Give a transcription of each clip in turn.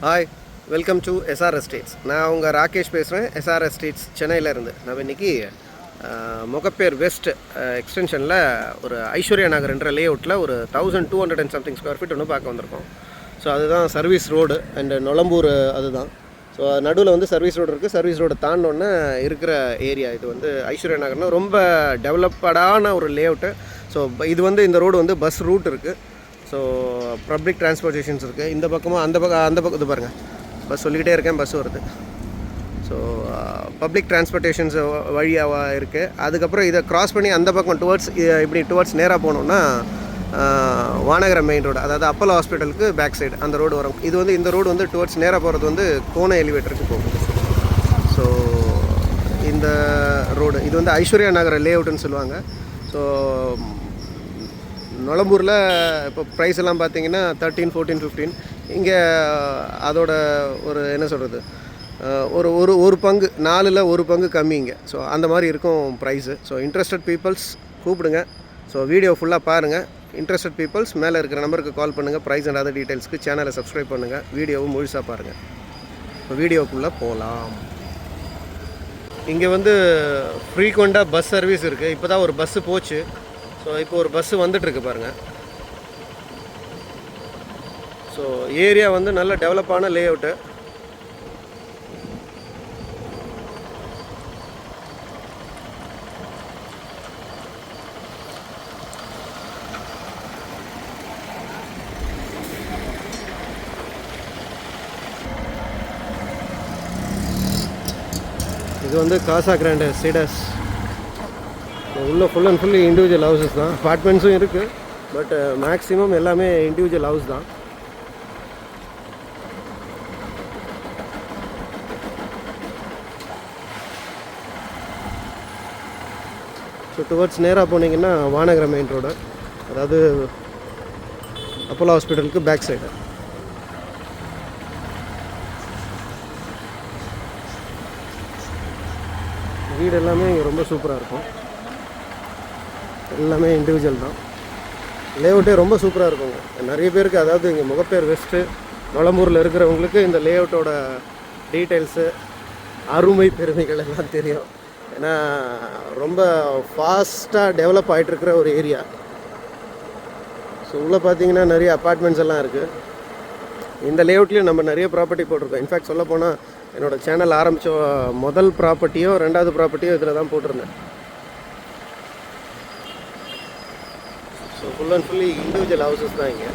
Hi, welcome to SR estates. நான் உங்கள் ராகேஷ் பேசுகிறேன், எஸ்ஆர் எஸ்டேட்ஸ் சென்னையிலேருந்து. நம்ம இன்றைக்கி முகப்பேர் வெஸ்ட் எக்ஸ்டென்ஷனில் ஒரு ஐஸ்வர்யா நகர்ன்ற லே அவுட்டில் ஒரு 1200 and something ஸ்கொயர் ஃபீட் ஒன்று பார்க்க வந்திருக்கோம். ஸோ அதுதான் சர்வீஸ் ரோடு அண்டு நொளம்பூர் அதுதான். ஸோ நடுவில் வந்து சர்வீஸ் ரோடு இருக்குது. சர்வீஸ் ரோடு தாண்டோன்னே இருக்கிற ஏரியா இது வந்து ஐஸ்வர்யா நகர்னு ரொம்ப டெவலப்படான ஒரு லே அவுட்டு. ஸோ இது வந்து இந்த ரோடு வந்து பஸ் ரூட் இருக்குது. ஸோ பப்ளிக் டிரான்ஸ்போர்ட்டேஷன்ஸ் இருக்குது. இந்த பக்கமும் அந்த பக்கம் இது பாருங்கள், பஸ் சொல்லிக்கிட்டே இருக்கேன், பஸ் வருது. ஸோ பப்ளிக் டிரான்ஸ்போர்ட்டேஷன்ஸ் வழியாக இருக்குது. அதுக்கப்புறம் இதை க்ராஸ் பண்ணி அந்த பக்கம் டுவர்ட்ஸ் நேராக போனோம்னா வானகரம் மெயின் ரோடு, அதாவது அப்போலோ ஹாஸ்பிட்டலுக்கு பேக் சைடு அந்த ரோடு வரும். இது வந்து இந்த ரோடு வந்து டுவர்ட்ஸ் நேராக போகிறது வந்து கோண எலிவேட்டருக்கு போகும். ஸோ இந்த ரோடு இது வந்து ஐஸ்வர்யா நகர் லே அவுட்டுன்னு சொல்லுவாங்க. ஸோ நொளம்பூரில் இப்போ ப்ரைஸ் எல்லாம் பார்த்தீங்கன்னா 13, 14, 15. இங்கே அதோட ஒரு என்ன சொல்கிறது, ஒரு பங்கு 4ல் 1 பங்கு கம்மிங்க. ஸோ அந்த மாதிரி இருக்கும் ப்ரைஸு. ஸோ இன்ட்ரெஸ்டட் பீப்புள்ஸ் கூப்பிடுங்க. ஸோ வீடியோ ஃபுல்லாக பாருங்கள். இன்ட்ரெஸ்டட் பீப்புள்ஸ் மேலே இருக்கிற நம்பருக்கு கால் பண்ணுங்கள். ப்ரைஸ் அண்ட் அதர் டீட்டெயில்ஸ்க்கு சேனலை சப்ஸ்கிரைப் பண்ணுங்கள். வீடியோவும் முழுசாக பாருங்கள். இப்போ வீடியோக்குள்ளே போகலாம். இங்கே வந்து ஃப்ரீக்வெண்ட்டாக பஸ் சர்வீஸ் இருக்குது. இப்போ தான் ஒரு பஸ்ஸு போச்சு. ஸோ இப்போ ஒரு பஸ்ஸு வந்துட்டுருக்கு பாருங்கள். ஸோ ஏரியா வந்து நல்ல டெவலப்பான லே அவுட்டு. இது வந்து காசா கிராண்ட் சீடஸ். உள்ள full and fully individual houses தான். அப்பார்ட்மெண்ட்ஸும் இருக்குது, பட் மேக்ஸிமம் எல்லாமே இண்டிவிஜுவல் ஹவுஸ் தான். ஸோ டுவர்ட்ஸ் நேராக போனீங்கன்னா வானகரம் மெயின் ரோடு, அதாவது அப்போலோ ஹாஸ்பிட்டலுக்கு பேக் சைடு. வீடு எல்லாமே இங்கே ரொம்ப சூப்பராக இருக்கும். எல்லாமே இண்டிவிஜுவல் தான். லேஅவுட்டே ரொம்ப சூப்பராக இருக்குங்க. நிறைய பேருக்கு, அதாவது இங்கே முகப்பேர் வெஸ்ட்டு நொளம்பூரில் இருக்கிறவங்களுக்கு இந்த லேஅவுட்டோட டீட்டெயில்ஸு அருமை பெருமைகள் எல்லாம் தெரியும். ஏன்னா ரொம்ப ஃபாஸ்ட்டாக டெவலப் ஆகிட்டுருக்கிற ஒரு ஏரியா. ஸோ உள்ளே பார்த்தீங்கன்னா நிறைய அப்பார்ட்மெண்ட்ஸ் எல்லாம் இருக்குது. இந்த லேஅவுட்லேயும் நம்ம நிறைய ப்ராப்பர்ட்டி போட்டிருக்கோம். இன்ஃபேக்ட் சொல்ல போனால் என்னோடய சேனல் ஆரம்பித்த முதல் ப்ராப்பர்ட்டியோ 2வது ப்ராப்பர்ட்டியோ இதில் தான் போட்டிருந்தேன். So full and fully individual houses தான் இங்கே.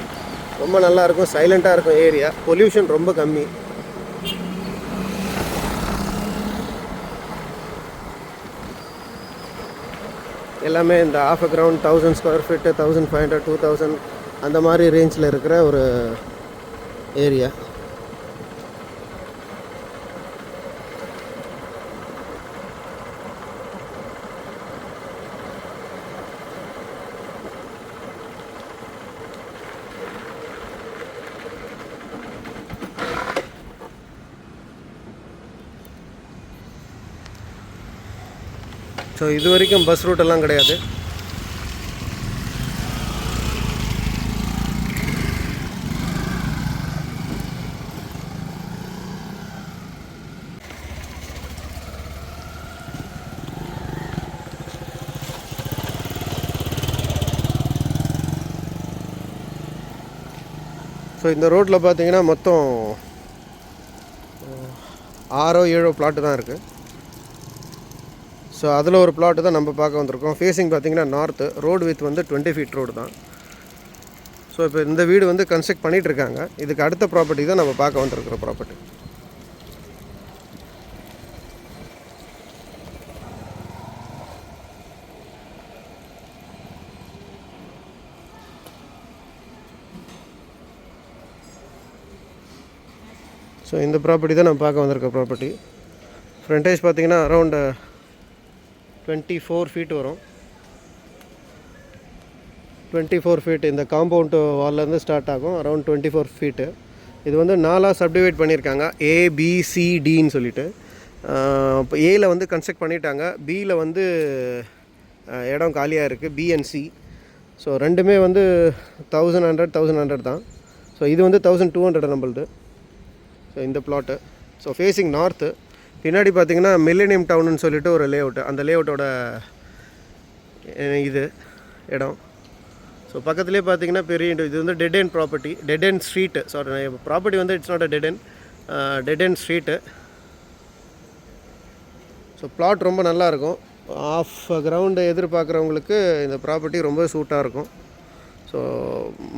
ரொம்ப நல்லாயிருக்கும், சைலண்ட்டாக இருக்கும் ஏரியா. பொல்யூஷன் ரொம்ப கம்மி. எல்லாமே இந்த half a ground 1000 square feet, 1500, 2000 அந்த மாதிரி ரேஞ்சில் இருக்கிற ஒரு ஏரியா. ஸோ இது வரைக்கும் பஸ் ரூட்டெல்லாம் கிடையாது. ஸோ இந்த ரோட்டில் பார்த்தீங்கன்னா மொத்தம் 6-7 பிளாட்டு தான் இருக்குது. ஸோ அதில் ஒரு பிளாட்டு தான் நம்ம பார்க்க வந்திருக்கோம். ஃபேஸிங் பார்த்தீங்கன்னா நார்த்து. ரோடு வித் வந்து 20 feet ரோடு தான். ஸோ இப்போ இந்த வீடு வந்து கன்ஸ்ட்ரக்ட் பண்ணிகிட்ருக்காங்க. இதுக்கு அடுத்த ப்ராப்பர்ட்டி தான் நம்ம பார்க்க வந்திருக்கிற ப்ராப்பர்ட்டி. ஸோ இந்த ப்ராப்பர்ட்டி தான் நம்ம பார்க்க வந்திருக்க ப்ராப்பர்ட்டி. ஃப்ரண்டேஜ் பார்த்தீங்கன்னா அரௌண்டு 24 feet வரும். 24 feet இந்த காம்பவுண்டு வால்லேருந்து ஸ்டார்ட் ஆகும். Around 24 feet. இது வந்து 4ஆக சப்டிவைட் பண்ணியிருக்காங்க, ABCDன்னு சொல்லிட்டு. இப்போ ஏயில் வந்து கன்ஸ்ட்ரக்ட் பண்ணிட்டாங்க. பியில் வந்து இடம் காலியாக இருக்குது, B and C. ஸோ ரெண்டுமே வந்து 1100 தான். ஸோ இது வந்து 1200 நம்மளுது. ஸோ இந்த பிளாட்டு ஸோ ஃபேஸிங் நார்த்து. பின்னாடி பார்த்தீங்கன்னா மில்லேனியம் டவுன்னு சொல்லிட்டு ஒரு லேஅவுட்டு, அந்த லேஅவுட்டோட இது இடம். ஸோ பக்கத்துலேயே பார்த்தீங்கன்னா பெரிய இது வந்து dead end property, dead end street. Sorry, property வந்து it's not a dead end street. So plot ரொம்ப நல்லாயிருக்கும். ஆஃப் கிரவுண்டு எதிர்பார்க்குறவங்களுக்கு இந்த ப்ராப்பர்ட்டி ரொம்ப சூட்டாக இருக்கும். ஸோ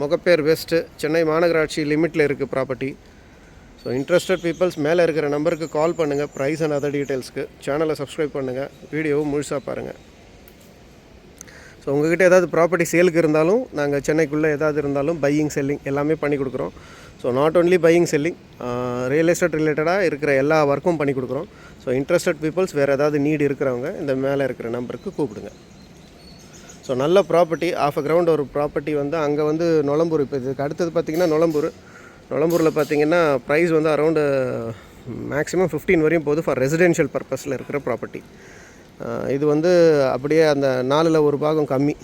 முகப்பேர் வெஸ்ட்டு, சென்னை மாநகராட்சி லிமிட்டில் இருக்குது ப்ராப்பர்ட்டி. ஸோ இன்ட்ரெஸ்டட் பீப்புள்ஸ் மேலே இருக்கிற நம்பருக்கு கால் பண்ணுங்கள். ப்ரைஸ் அண்ட் அதர் டீட்டெயில்ஸ்க்கு சேனலை சப்ஸ்கிரைப் பண்ணுங்கள், வீடியோவும் முழுசாக பாருங்கள். ஸோ உங்கள்கிட்ட ஏதாவது ப்ராப்பர்ட்டி சேலுக்கு இருந்தாலும் நாங்கள் சென்னைக்குள்ளே ஏதாவது இருந்தாலும் பையிங் செல்லிங் எல்லாமே பண்ணி கொடுக்குறோம். So not only buying selling, real estate ரிலேட்டடாக இருக்கிற எல்லா ஒர்க்கும் பண்ணி கொடுக்குறோம். ஸோ இன்ட்ரெஸ்டட் பீப்புள்ஸ் வேறு ஏதாவது நீடு இருக்கிறவங்க இந்த மேலே இருக்கிற நம்பருக்கு கூப்பிடுங்க. ஸோ நல்ல ப்ராப்பர்ட்டி, ஆஃப் அ கிரவுண்ட் ஒரு ப்ராப்பர்ட்டி வந்து அங்கே வந்து நொளம்பூர். இப்போ இதுக்கு அடுத்தது பார்த்திங்கன்னா நொளம்பூரில் பார்த்திங்கன்னா ப்ரைஸ் வந்து அரௌண்டு மேக்ஸிமம் 15 வரையும் போகுது ஃபார் ரெசிடென்ஷியல் பர்பஸில் இருக்கிற ப்ராப்பர்ட்டி. இது வந்து அப்படியே அந்த 4ல் ஒரு பாகம் கம்மி.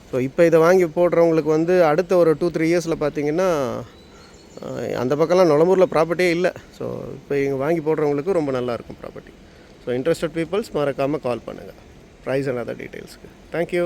ஸோ இப்போ இதை வாங்கி போடுறவங்களுக்கு வந்து அடுத்த ஒரு 2-3 இயர்ஸில் பார்த்திங்கன்னா அந்த பக்கம்லாம் நொளம்பூரில் ப்ராப்பர்ட்டியே இல்லை. ஸோ இப்போ இங்கே வாங்கி போடுறவங்களுக்கு ரொம்ப நல்லாயிருக்கும் ப்ராப்பர்ட்டி. ஸோ இன்ட்ரெஸ்டட் பீப்புள்ஸ் மறக்காமல் கால் பண்ணுங்கள் ப்ரைஸ் அண்ட் அதர் டீட்டெயில்ஸ்க்கு. தேங்க்யூ.